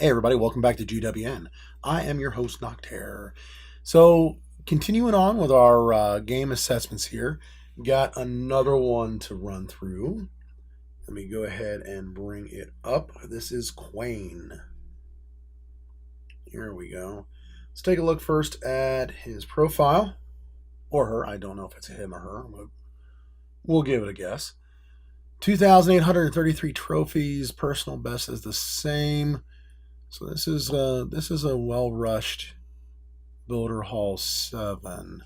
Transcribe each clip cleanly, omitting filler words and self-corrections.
Hey everybody, welcome back to GWN. I am your host Noctaire. So, continuing on with our game assessments here, got another one to run through. Let me go ahead and bring it up. This is Quain. Here we go. Let's take a look first at his profile, or her. I don't know if it's a him or her, but we'll give it a guess. 2,833 trophies. Personal best is the same. So this is a well rushed Builder Hall 7.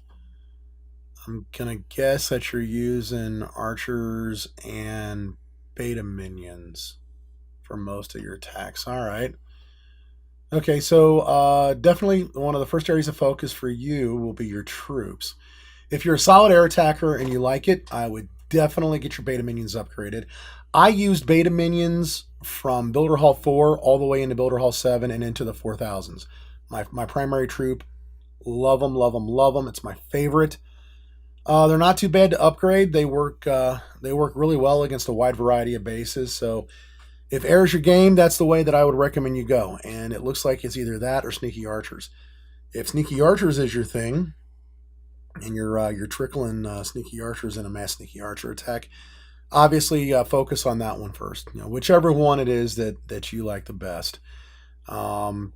I'm gonna guess that you're using archers and beta minions for most of your attacks. All right. Okay, so definitely one of the first areas of focus for you will be your troops. If you're a solid air attacker and you like it, I would definitely get your beta minions upgraded. I used beta minions from Builder Hall 4 all the way into Builder Hall 7 and into the 4000s. My primary troop, love them, love them, love them. It's my favorite. They're not too bad to upgrade. They work really well against a wide variety of bases. So if air is your game, that's the way that I would recommend you go. And it looks like it's either that or sneaky archers. If sneaky archers is your thing, and you're trickling sneaky archers in a mass sneaky archer attack, obviously focus on that one first. Whichever one it is that you like the best.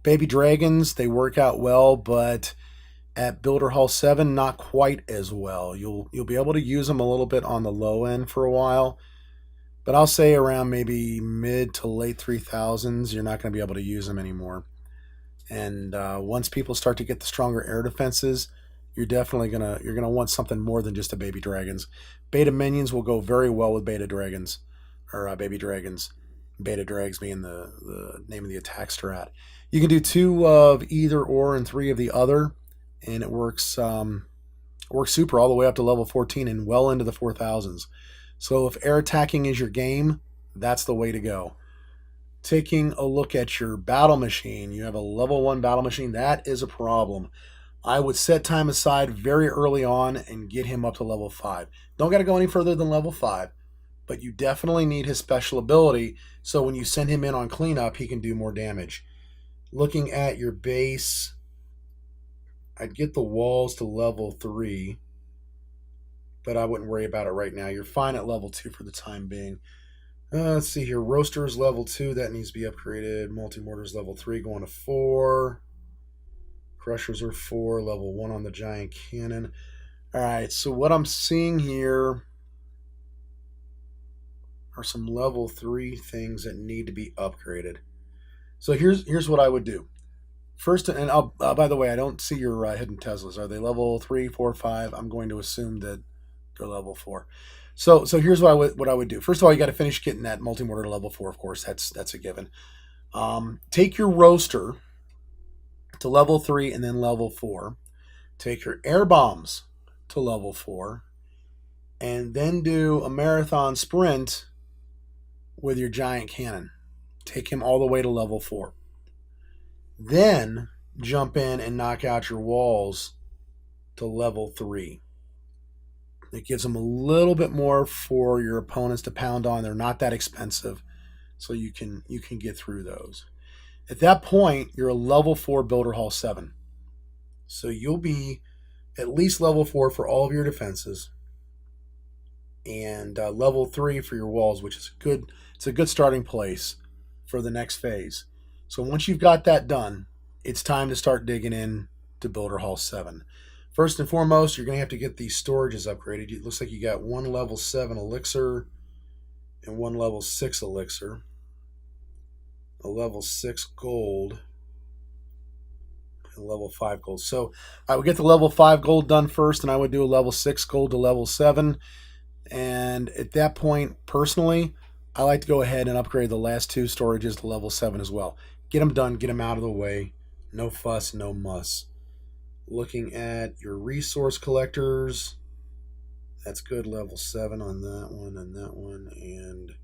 Baby dragons, they work out well, but at Builder Hall 7, not quite as well. You'll be able to use them a little bit on the low end for a while, but I'll say around maybe mid to late 3000s, you're not going to be able to use them anymore. And once people start to get the stronger air defenses, you're definitely gonna want something more than just a baby dragons. Beta minions will go very well with beta dragons, or baby dragons. Beta drags being the name of the attack strat. You can do 2 of either or and 3 of the other, and it works super all the way up to level 14 and well into the 4000s. So if air attacking is your game, that's the way to go. Taking a look at your battle machine, you have a level 1 battle machine. That is a problem. I would set time aside very early on and get him up to level 5. Don't got to go any further than level 5, but you definitely need his special ability so when you send him in on cleanup, he can do more damage. Looking at your base, I'd get the walls to level 3, but I wouldn't worry about it right now. You're fine at level 2 for the time being. Let's see here. Roaster is level 2. That needs to be upgraded. Multi-mortar is level 3, going to 4. Crushers are 4. Level 1 on the giant cannon. All right, so what I'm seeing here are some level 3 things that need to be upgraded. So here's what I would do. First, and by the way, I don't see your hidden Teslas. Are they level 3, 4, 5? I'm going to assume that they're level 4. So here's what I would do. First of all, you got to finish getting that multi-mortar to level 4, of course. That's a given. Take your roaster to level 3 and then level 4. Take your air bombs to level 4. And then do a marathon sprint with your giant cannon. Take him all the way to level 4. Then jump in and knock out your walls to level 3. It gives them a little bit more for your opponents to pound on. They're not that expensive, so you can get through those. At that point, you're a level 4 Builder Hall 7. So you'll be at least level 4 for all of your defenses, and level 3 for your walls, which is a good starting place for the next phase. So once you've got that done, it's time to start digging in to Builder Hall 7. First and foremost, you're going to have to get these storages upgraded. It looks like you got 1 level 7 elixir and 1 level 6 elixir, a level 6 gold, and level 5 gold. So I would get the level 5 gold done first, and I would do a level 6 gold to level 7. And at that point, personally, I like to go ahead and upgrade the last 2 storages to level 7 as well. Get them done, get them out of the way. No fuss, no muss. Looking at your resource collectors, that's good, level 7 on that one and that one and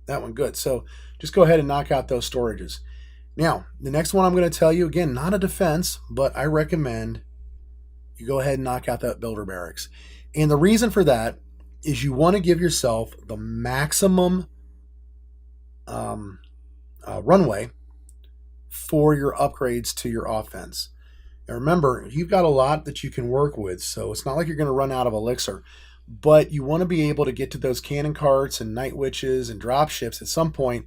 that one. Good. So just go ahead and knock out those storages. Now, the next one I'm going to tell you, again, not a defense, but I recommend you go ahead and knock out that builder barracks. And the reason for that is you want to give yourself the maximum runway for your upgrades to your offense. Now remember, you've got a lot that you can work with, so it's not like you're going to run out of elixir. But you want to be able to get to those cannon carts and night witches and drop ships at some point,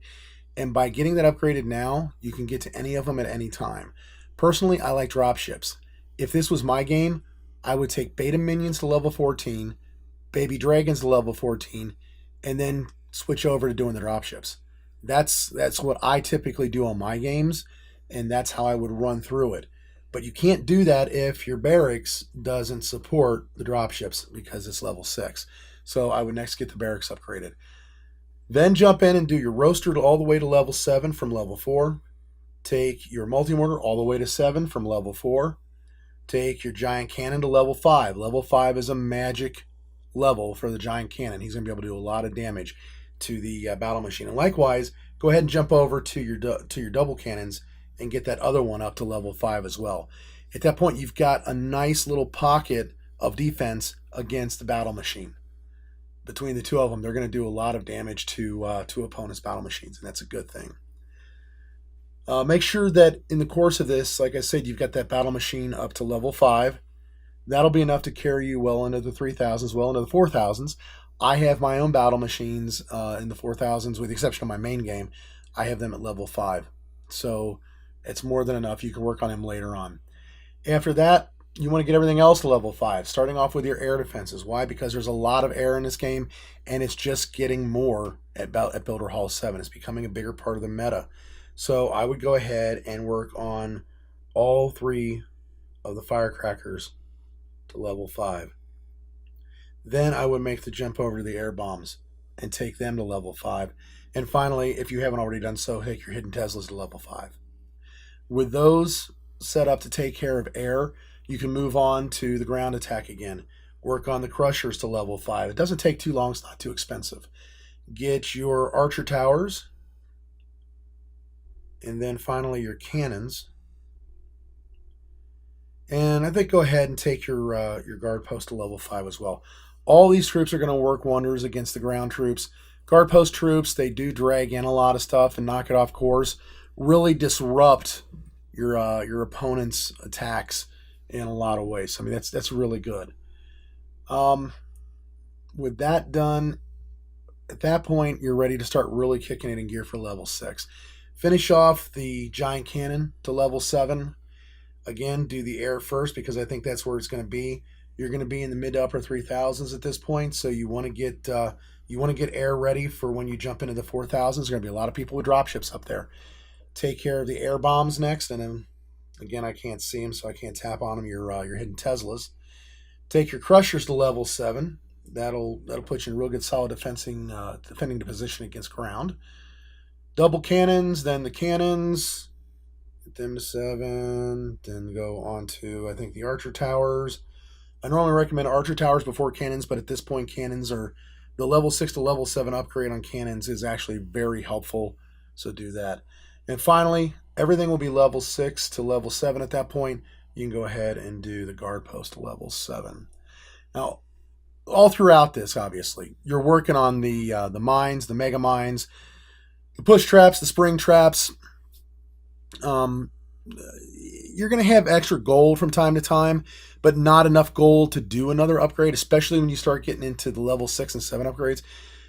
and by getting that upgraded now, you can get to any of them at any time. Personally, I like drop ships. If this was my game, I would take beta minions to level 14, baby dragons to level 14, and then switch over to doing the dropships. That's what I typically do on my games, and that's how I would run through it. But you can't do that if your barracks doesn't support the dropships because it's level 6. So I would next get the barracks upgraded. Then jump in and do your roaster all the way to level 7 from level 4. Take your multi-mortar all the way to 7 from level 4. Take your giant cannon to level 5. Level 5 is a magic level for the giant cannon. He's going to be able to do a lot of damage to the battle machine. And likewise, go ahead and jump over to your double cannons and get that other one up to level 5 as well. At that point, you've got a nice little pocket of defense against the battle machine. Between the two of them, they're going to do a lot of damage to opponents' battle machines, and that's a good thing. Make sure that in the course of this, like I said, you've got that battle machine up to level 5. That'll be enough to carry you well into the 3,000s, well into the 4,000s. I have my own battle machines in the 4,000s, with the exception of my main game. I have them at level 5. So it's more than enough. You can work on them later on. After that, you want to get everything else to level 5, starting off with your air defenses. Why? Because there's a lot of air in this game, and it's just getting more at Builder Hall 7. It's becoming a bigger part of the meta. So I would go ahead and work on all 3 of the firecrackers to level 5. Then I would make the jump over to the air bombs and take them to level 5. And finally, if you haven't already done so, hit your hidden Teslas to level 5. With those set up to take care of air, you can move on to the ground attack again. Work on the crushers to level 5. It doesn't take too long. It's not too expensive. Get your archer towers. And then finally your cannons. And I think go ahead and take your guard post to level 5 as well. All these troops are going to work wonders against the ground troops. Guard post troops, they do drag in a lot of stuff and knock it off course. Really disrupt your opponent's attacks in a lot of ways. I mean, that's really good. With that done, at that point, you're ready to start really kicking it in gear for level 6. Finish off the giant cannon to level 7. Again, do the air first because I think that's where it's going to be. You're going to be in the mid to upper 3,000s at this point, so you want to get air ready for when you jump into the 4,000s. There's going to be a lot of people with dropships up there. Take care of the air bombs next, and then again I can't see them, so I can't tap on them. Your hidden Teslas. Take your crushers to level 7. That'll put you in real good solid defending the position against ground. Double cannons, then the cannons. Get them to 7. Then go on to I think the archer towers. I normally recommend archer towers before cannons, but at this point cannons are the level 6 to level 7 upgrade on cannons is actually very helpful. So do that. And finally, everything will be level 6 to level 7 at that point. You can go ahead and do the guard post to level 7. Now, all throughout this, obviously, you're working on the mines, the mega mines, the push traps, the spring traps. You're going to have extra gold from time to time, but not enough gold to do another upgrade, especially when you start getting into the level 6 and 7 upgrades.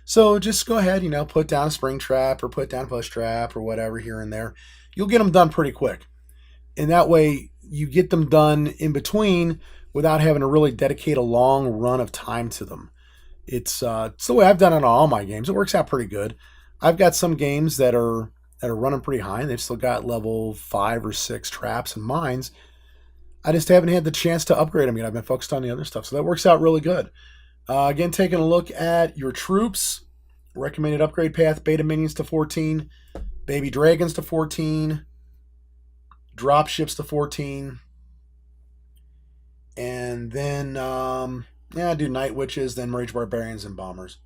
So just go ahead, put down a spring trap or put down a push trap or whatever here and there. You'll get them done pretty quick. And that way you get them done in between without having to really dedicate a long run of time to them. It's the way I've done it on all my games. It works out pretty good. I've got some games that are running pretty high, and they've still got level 5 or 6 traps and mines. I just haven't had the chance to upgrade them yet. I've been focused on the other stuff, so that works out really good. Again, taking a look at your troops, recommended upgrade path, beta minions to 14, baby dragons to 14, drop ships to 14, and then do night witches, then rage barbarians and bombers.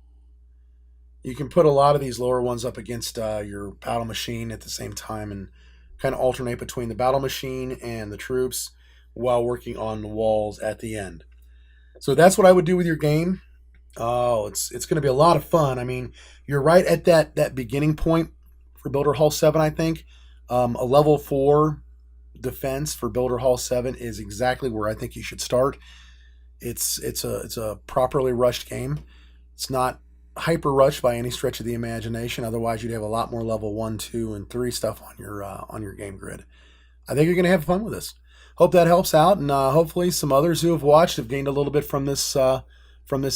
You can put a lot of these lower ones up against your battle machine at the same time and kind of alternate between the battle machine and the troops while working on the walls at the end. So that's what I would do with your game. Oh, it's going to be a lot of fun. I mean, you're right at that beginning point for Builder Hall 7, I think. A level 4 defense for Builder Hall 7 is exactly where I think you should start. It's a properly rushed game. It's not hyper rushed by any stretch of the imagination. Otherwise, you'd have a lot more level 1, 2, and 3 stuff on your game grid. I think you're going to have fun with this. Hope that helps out, and hopefully some others who have watched have gained a little bit from this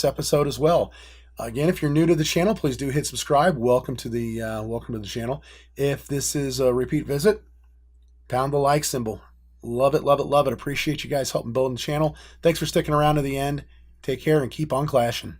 episode as well. Again, if you're new to the channel, please do hit subscribe. Welcome to the channel. If this is a repeat visit, pound the like symbol. Love it, love it, love it. Appreciate you guys helping build the channel. Thanks for sticking around to the end. Take care and keep on clashing.